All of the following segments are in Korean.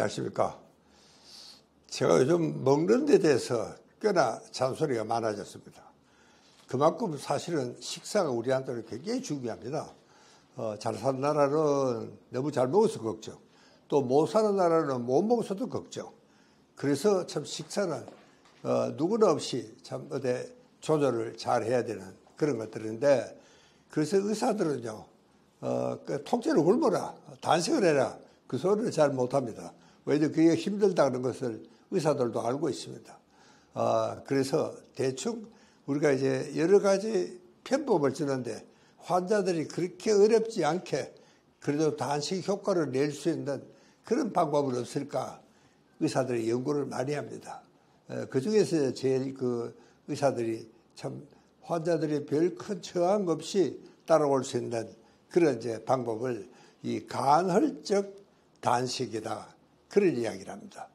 안녕하십니까. 제가 요즘 먹는 데 대해서 꽤나 잔소리가 많아졌습니다. 그만큼 사실은 식사가 우리한테는 굉장히 중요합니다. 잘 사는 나라는 너무 잘 먹어서 걱정, 또 못 사는 나라는 못 먹어서도 걱정. 그래서 참 식사는 누구나 없이 참 조절을 잘 해야 되는 그런 것들인데, 그래서 의사들은요, 통째로 굶어라, 단식을 해라, 그 소리를 잘 못합니다. 왜냐하면 그게 힘들다는 것을 의사들도 알고 있습니다. 그래서 대충 우리가 이제 여러 가지 편법을 쓰는데, 환자들이 그렇게 어렵지 않게 그래도 단식 효과를 낼 수 있는 그런 방법은 없을까 의사들이 연구를 많이 합니다. 그 중에서 제일 의사들이 참 환자들이 별 큰 저항 없이 따라올 수 있는 그런 이제 방법을 이 간헐적 단식이다, 그런 이야기를 합니다.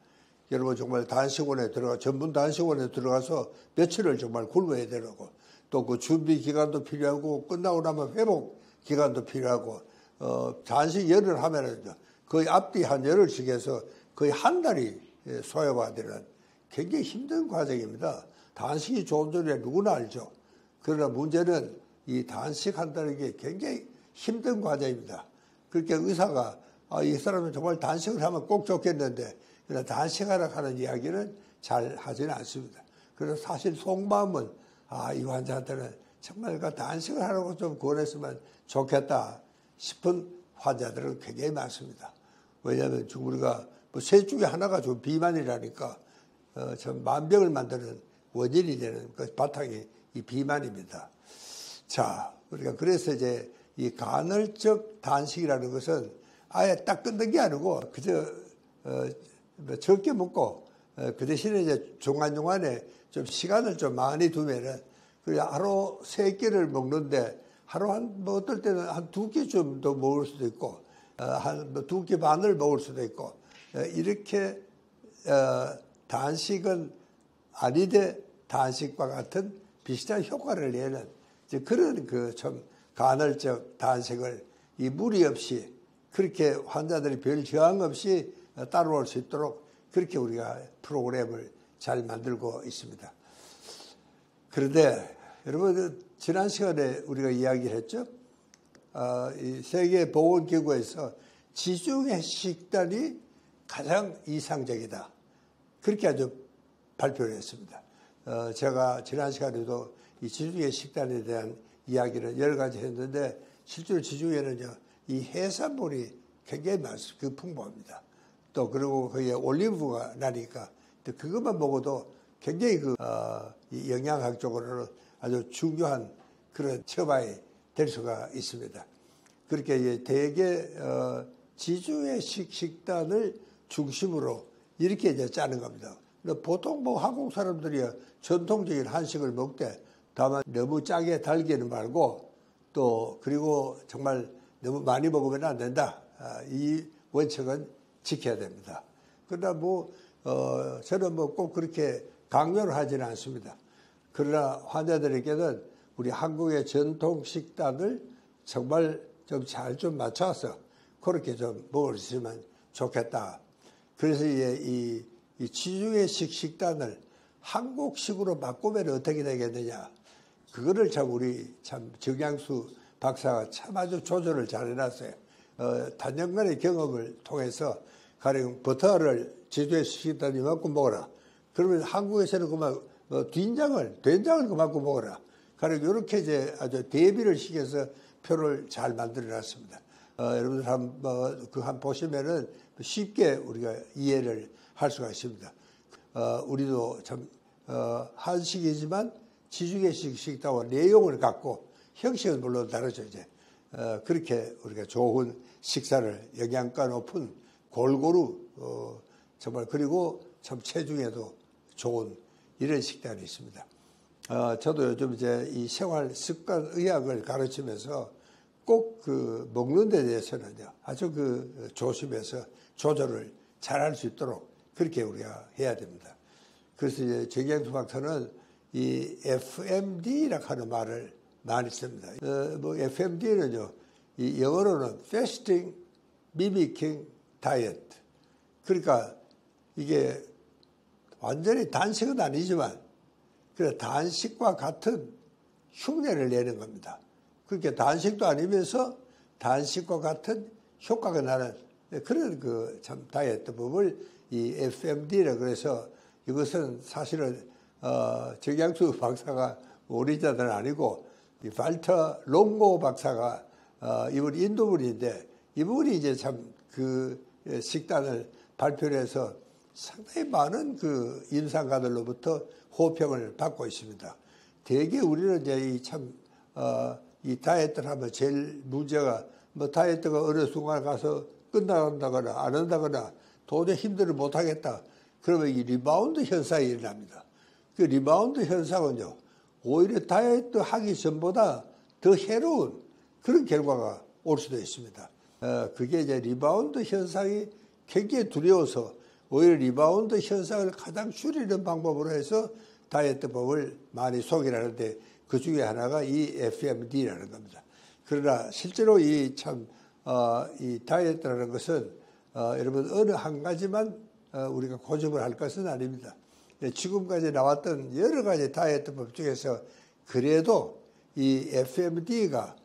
여러분 정말 단식원에 전문 단식원에 들어가서 며칠을 정말 굶어야 되고, 또 그 준비 기간도 필요하고, 끝나고 나면 회복 기간도 필요하고, 단식 열흘 하면은 거의 앞뒤 한 열흘씩 해서 거의 한 달이 소요가 되는 굉장히 힘든 과정입니다. 단식이 좋은 줄이야 누구나 알죠. 그러나 문제는 이 단식한다는 게 굉장히 힘든 과정입니다. 그렇게 의사가 이 사람은 정말 단식을 하면 꼭 좋겠는데, 그러나 단식하라 하는 이야기는 잘 하지는 않습니다. 그래서 사실 속마음은 이 환자한테는 정말 단식을 하라고 좀 권했으면 좋겠다 싶은 환자들은 굉장히 많습니다. 왜냐하면 우리가 셋 중에 하나가 좀 비만이라니까 참 만병을 만드는 원인이 되는 그 바탕이 이 비만입니다. 자, 우리가 그래서 이제 이 간헐적 단식이라는 것은 아예 딱 끊는 게 아니고 그저 적게 먹고 그 대신에 이제 중간중간에 좀 시간을 좀 많이 두면은 하루 3끼를 먹는데 하루 뭐 어떨 때는 한 2끼 좀 더 먹을 수도 있고 한 2끼 반을 먹을 수도 있고, 이렇게 단식은 아니되 단식과 같은 비슷한 효과를 내는 이제 그런 좀 간헐적 단식을 이 무리 없이 그렇게 환자들이 별 저항 없이 따라올 수 있도록 그렇게 우리가 프로그램을 잘 만들고 있습니다. 그런데 여러분, 지난 시간에 우리가 이야기를 했죠. 이 세계보건기구에서 지중해 식단이 가장 이상적이다, 그렇게 아주 발표를 했습니다. 제가 지난 시간에도 이 지중해 식단에 대한 이야기를 여러 가지 했는데, 실제로 지중해는요, 이 해산물이 굉장히 풍부합니다. 또 그리고 거기에 올리브가 나니까 그것만 먹어도 굉장히 이 영양학적으로는 아주 중요한 그런 처방이 될 수가 있습니다. 그렇게 대개 지중해 식단을 중심으로 이렇게 이제 짜는 겁니다. 보통 한국 사람들이 전통적인 한식을 먹되, 다만 너무 짜게 달기는 말고, 또 그리고 정말 너무 많이 먹으면 안 된다, 이 원칙은 지켜야 됩니다. 그러나 저는 꼭 그렇게 강요를 하지는 않습니다. 그러나 환자들에게는 우리 한국의 전통 식단을 정말 좀 잘 맞춰서 그렇게 좀 먹을 수 있으면 좋겠다. 그래서 이 지중해 식단을 한국식으로 바꾸면 어떻게 되겠느냐, 그거를 우리 정양수 박사가 참 아주 조절을 잘 해놨어요. 단연간의 경험을 통해서 가령 버터를 지중해 식단이 이만큼 먹어라. 그러면 한국에서는 그만 된장을 그만큼 먹어라. 가령 이렇게 이제 아주 대비를 시켜서 표를 잘 만들어놨습니다. 여러분들 한번 보시면은 쉽게 우리가 이해를 할 수가 있습니다. 우리도 참 한식이지만 지중해식 식단과 내용을 갖고, 형식은 물론 다르죠. 이제 그렇게 우리가 좋은 식사를 영양가 높은 골고루 정말, 그리고 참 체중에도 좋은 이런 식단이 있습니다. 저도 요즘 이제 이 생활 습관 의학을 가르치면서 꼭 먹는 데 대해서는요, 아주 조심해서 조절을 잘 할 수 있도록 그렇게 우리가 해야 됩니다. 그래서 이제 정양수 박사는 이 FMD라고 하는 말을 많이 씁니다. FMD는요, 이 영어로는 Fasting Mimicking Diet, 그러니까 이게 완전히 단식은 아니지만 그래 단식과 같은 흉내를 내는 겁니다. 그렇게 단식도 아니면서 단식과 같은 효과가 나는 그런 그 참 다이어트법을 이 FMD라 그래서 이것은 사실은 정양수 박사가 오리지널은 아니고 이 발터 롱고 박사가 이분 인도분인데 이분이 이제 참 그 식단을 발표를 해서 상당히 많은 그 임상가들로부터 호평을 받고 있습니다. 대개 우리는 이제 이 다이어트를 하면 제일 문제가 뭐 다이어트가 어느 순간 가서 끝나간다거나 안 한다거나 도저히 힘들어 못하겠다. 그러면 이 리바운드 현상이 일어납니다. 그 리바운드 현상은요, 오히려 다이어트 하기 전보다 더 해로운 그런 결과가 올 수도 있습니다. 그게 이제 리바운드 현상이 굉장히 두려워서 오히려 리바운드 현상을 가장 줄이는 방법으로 해서 다이어트법을 많이 소개를 하는데 그 중에 하나가 이 FMD라는 겁니다. 그러나 실제로 이 다이어트라는 것은 여러분 어느 한 가지만 우리가 고집을 할 것은 아닙니다. 지금까지 나왔던 여러 가지 다이어트법 중에서 그래도 이 FMD가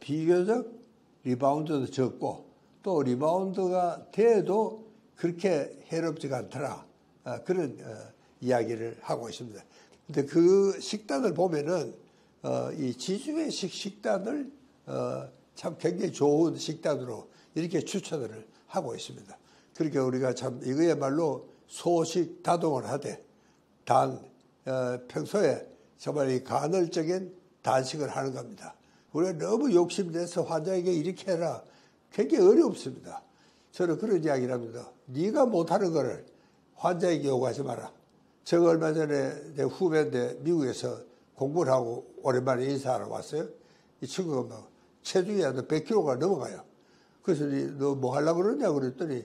비교적 리바운드도 적고 또 리바운드가 돼도 그렇게 해롭지가 않더라. 그런 이야기를 하고 있습니다. 근데 그 식단을 보면은 이 지중해식 식단을 참 굉장히 좋은 식단으로 이렇게 추천을 하고 있습니다. 그러니까 우리가 참 이거야말로 소식 다동을 하되 평소에 정말 이 간헐적인 단식을 하는 겁니다. 우리가 너무 욕심내서 환자에게 이렇게 해라. 굉장히 어렵습니다. 저는 그런 이야기를 합니다. 네가 못하는 거를 환자에게 요구하지 마라. 제가 얼마 전에 내 후배인데 미국에서 공부를 하고 오랜만에 인사하러 왔어요. 이 친구가 막 체중이 한 100kg가 넘어가요. 그래서 너 뭐 하려고 그러냐고 그랬더니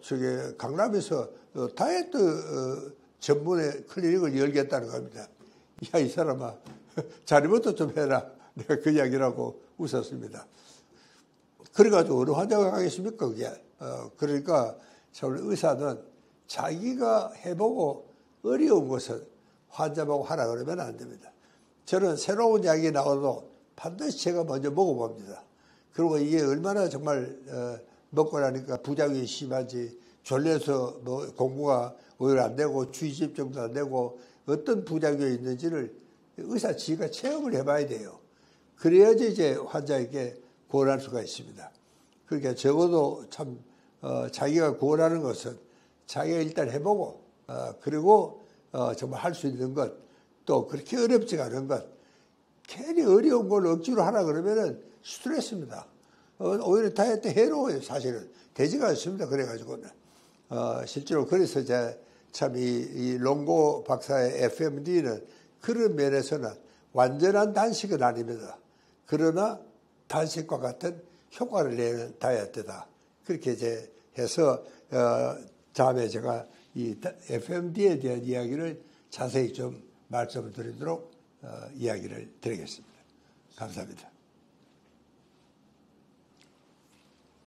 저게 강남에서 다이어트 전문의 클리닉을 열겠다는 겁니다. 야, 이 사람아, 자리부터 좀 해라. 내가 그 이야기를 하고 웃었습니다. 그래가지고 어느 환자가 가겠습니까, 그게. 그러니까 의사는 자기가 해보고 어려운 것은 환자보고 하라 그러면 안 됩니다. 저는 새로운 약이 나와도 반드시 제가 먼저 먹어봅니다. 그리고 이게 얼마나 정말 먹고 나니까 부작용이 심한지 졸려서 뭐 공부가 오히려 안 되고 주의 집중도 안 되고 어떤 부작용이 있는지를 의사 지가 체험을 해봐야 돼요. 그래야지 이제 환자에게 구원할 수가 있습니다. 그러니까 적어도 참 자기가 구원하는 것은 자기가 일단 해보고 그리고 정말 할 수 있는 것 또 그렇게 어렵지가 않은 것 괜히 어려운 걸 억지로 하라 그러면은 스트레스입니다. 오히려 다이어트 해로워요. 사실은 되지가 않습니다. 그래가지고는 실제로 그래서 이제 참 이 롱고 박사의 FMD는 그런 면에서는 완전한 단식은 아닙니다. 그러나 단식과 같은 효과를 내는 다이어트다. 그렇게 이제 해서 다음에 제가 이 FMD에 대한 이야기를 자세히 좀 말씀을 드리도록 이야기를 드리겠습니다. 감사합니다.